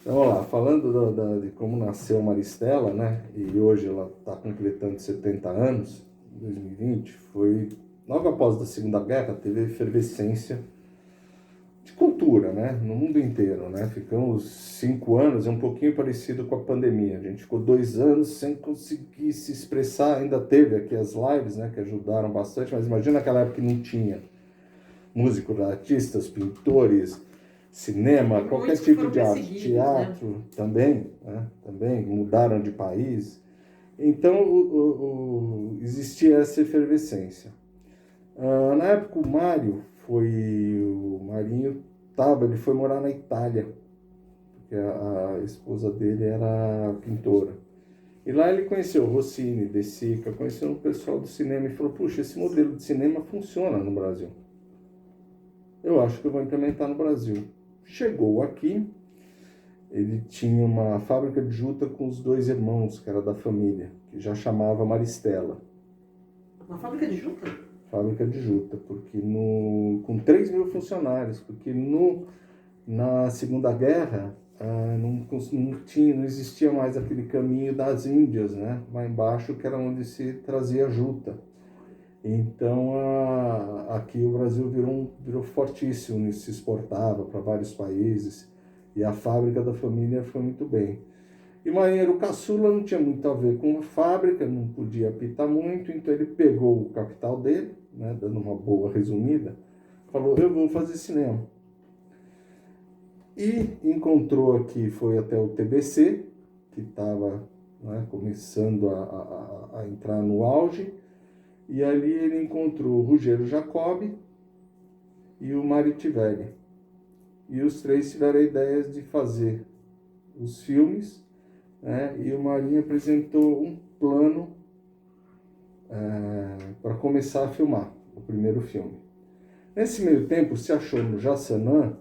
Então, vamos lá, falando de como nasceu Maristela, né? E hoje ela está completando 70 anos, em 2020, foi logo após a Segunda Guerra, teve efervescência de cultura, né? No mundo inteiro, né? Ficamos 5 anos, é um pouquinho parecido com a pandemia. A gente ficou 2 anos sem conseguir se expressar. Ainda teve aqui as lives, né? Que ajudaram bastante, mas imagina aquela época que não tinha músicos, artistas, pintores, cinema, qualquer Muitos que tipo foram de arte, perseguidos, né? teatro também, né? Também mudaram de país. Então existia essa efervescência. Na época o Marinho ele foi morar na Itália, porque a esposa dele era pintora. E lá ele conheceu Rossini, De Sica, conheceu o pessoal do cinema e falou: puxa, esse modelo de cinema funciona no Brasil. Eu acho que eu vou implementar no Brasil. Chegou aqui, ele tinha uma fábrica de juta com os 2 irmãos, que era da família, que já chamava Maristela. Uma fábrica de juta? Fábrica de juta, porque com 3 mil funcionários, porque na Segunda Guerra não existia mais aquele caminho das Índias, né? Lá embaixo, que era onde se trazia juta. Então, aqui o Brasil virou fortíssimo nisso, se exportava para vários países, e a fábrica da família foi muito bem. E Marinheiro Caçula não tinha muito a ver com a fábrica, não podia apitar muito, então ele pegou o capital dele, né, dando uma boa resumida, falou: eu vou fazer cinema. E encontrou aqui, foi até o TBC, que estava, né, começando a entrar no auge, e ali ele encontrou o Ruggero Jacobi e o Mari Tivelli. E os 3 tiveram a ideia de fazer os filmes, né? E o Marinho apresentou um plano para começar a filmar o primeiro filme. Nesse meio tempo, se achou no Jaçanã,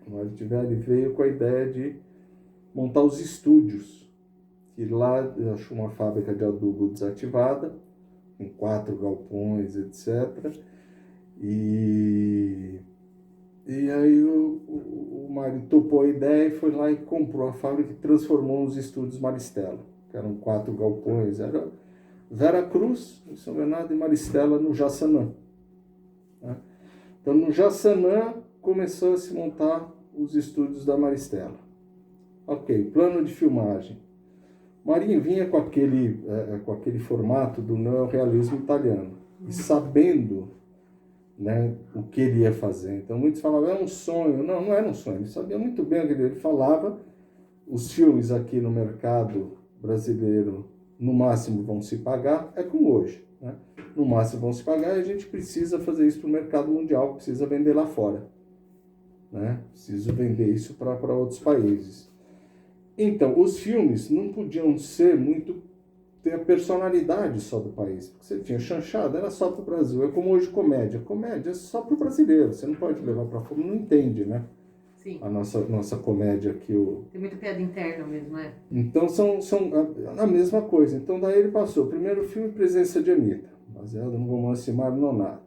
o Mari Tivelli veio com a ideia de montar os estúdios, que lá achou uma fábrica de adubo desativada, com 4 galpões, etc. E aí o Mário topou a ideia e foi lá e comprou a fábrica e transformou nos estúdios Maristela, que eram 4 galpões. Era Vera Cruz, em São Bernardo, e Maristela, no Jaçanã. Né? Então, no Jaçanã, começou a se montar os estúdios da Maristela. Ok, plano de filmagem. Marinho vinha com aquele formato do neorrealismo italiano. E sabendo, né, o que ele ia fazer. Então muitos falavam: é um sonho. Não, não era um sonho. Ele sabia muito bem o que ele falava. Os filmes aqui no mercado brasileiro, no máximo, vão se pagar. É como hoje, né? No máximo vão se pagar, e a gente precisa fazer isso para o mercado mundial, precisa vender lá fora, né? Precisa vender isso para outros países. Então, os filmes não podiam ser muito ter a personalidade só do país. Porque você tinha chanchada, era só para o Brasil. É como hoje comédia. Comédia é só para o brasileiro. Você não pode levar para fora, não entende, né? Sim. A nossa comédia aqui. Tem muita piada interna mesmo, é? Então são a mesma coisa. Então daí ele passou. O primeiro filme, Presença de Anitta, baseado no romance Mário Nonato.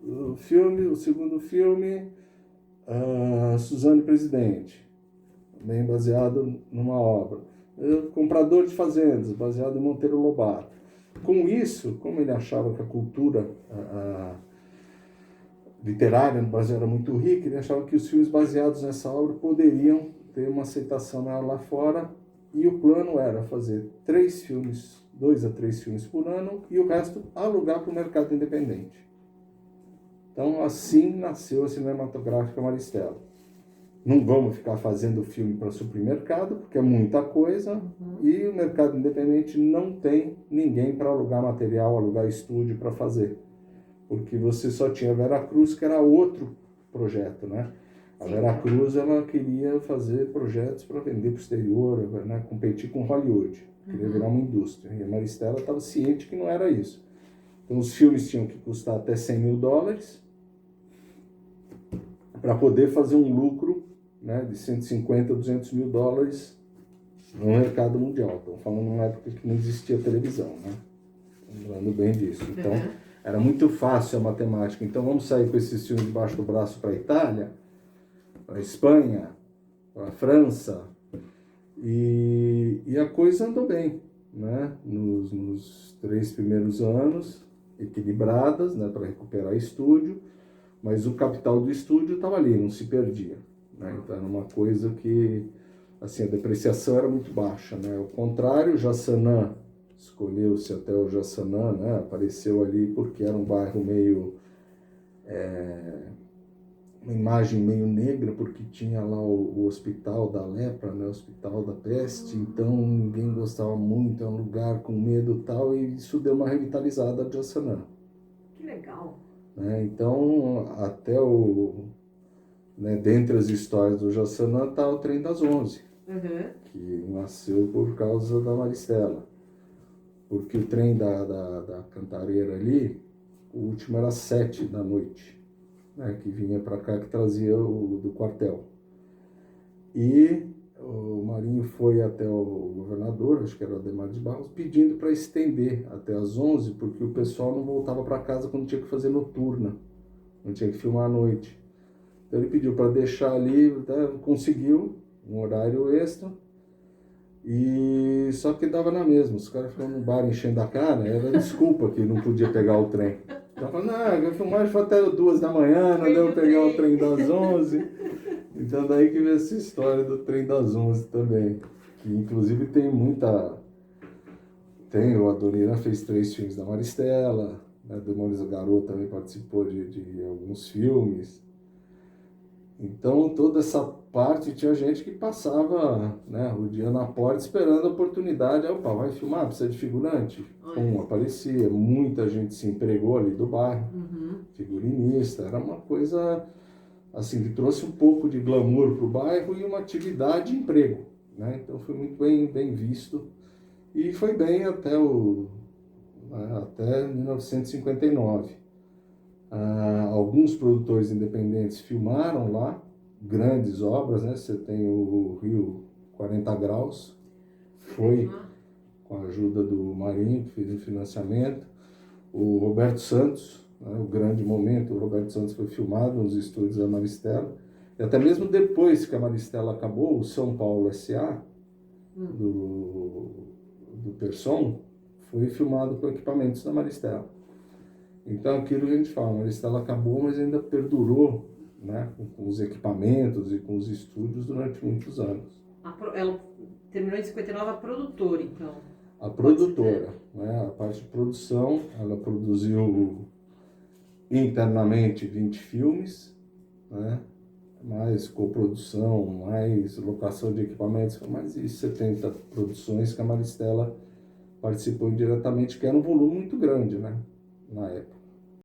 O segundo filme, Suzane Presidente, também baseado numa obra. Comprador de Fazendas, baseado em Monteiro Lobato. Com isso, como ele achava que a cultura literária no Brasil era muito rica, ele achava que os filmes baseados nessa obra poderiam ter uma aceitação maior lá fora, e o plano era fazer 3 filmes, 2 a 3 filmes por ano, e o resto alugar para o mercado independente. Então assim nasceu a Cinematográfica Maristela. Não vamos ficar fazendo filme para suprir mercado, porque é muita coisa, e o mercado independente não tem ninguém para alugar material, alugar estúdio para fazer. Porque você só tinha a Vera Cruz, que era outro projeto, né? A Vera Cruz, ela queria fazer projetos para vender para o exterior, né? Competir com Hollywood, queria virar uma indústria. E a Maristela estava ciente que não era isso. Então os filmes tinham que custar até $100 mil para poder fazer um lucro, né, de 150 a 200 mil dólares no mercado mundial. Estamos falando numa época que não existia televisão, né? Lembrando bem disso. Então, era muito fácil a matemática. Então, vamos sair com esses filmes debaixo do braço para a Itália, para a Espanha, para a França, E a coisa andou bem, né? Nos 3 primeiros anos, equilibradas, né? Para recuperar estúdio, mas o capital do estúdio estava ali, não se perdia, né? Então era uma coisa que, assim, a depreciação era muito baixa, né? Ao contrário, o Jaçanã, escolheu-se até o Jaçanã, né? Apareceu ali porque era um bairro meio... uma imagem meio negra, porque tinha lá o hospital da lepra, né, o hospital da peste, então ninguém gostava muito, é um lugar com medo e tal, e isso deu uma revitalizada de Jaçanã. Que legal. Né? Então, até né, dentre as histórias do Jaçanã está o Trem das 11, Uhum. que nasceu por causa da Maristela. Porque o trem da Cantareira ali, o último era 7 da noite. Né, que vinha para cá, que trazia o do quartel. E o Marinho foi até o governador, acho que era o Ademar de Barros, pedindo para estender até as 11, porque o pessoal não voltava para casa quando tinha que fazer noturna, não tinha que filmar à noite. Então ele pediu para deixar ali, né, conseguiu um horário extra, e só que dava na mesma. Os caras foram no bar enchendo a cara, era desculpa que não podia pegar o trem. Então falando, a filmagem foi até 2 da manhã, não deu pegar o trem das 11. Então daí que veio essa história do Trem das 11 também. Que inclusive tem muita... Tem, o Adoniran fez 3 filmes da Maristela, né? Demônios da Garoa também participou de alguns filmes. Então toda essa parte tinha gente que passava, né, o dia na porta esperando a oportunidade. Aí, opa, vai filmar? Precisa de figurante? Pum, aparecia. Muita gente se empregou ali do bairro. Uhum. Figurinista. Era uma coisa assim que trouxe um pouco de glamour para o bairro e uma atividade de emprego. Né? Então foi muito bem visto. E foi bem até 1959. Alguns produtores independentes filmaram lá grandes obras, né? Você tem o Rio 40 Graus, foi com a ajuda do Marinho, que fez o financiamento. O Roberto Santos, né? O grande momento, o Roberto Santos foi filmado nos estúdios da Maristela. E até mesmo depois que a Maristela acabou, o São Paulo S.A. do Persson foi filmado com equipamentos da Maristela. Então, aquilo que a gente fala, a Maristela acabou, mas ainda perdurou, né, com os equipamentos e com os estúdios durante muitos anos. Ela terminou em 59 a produtora, então. A produtora, né, a parte de produção, ela produziu internamente 20 filmes, né, mais coprodução, mais locação de equipamentos, mais de 70 produções que a Maristela participou indiretamente, que era um volume muito grande, né, na época.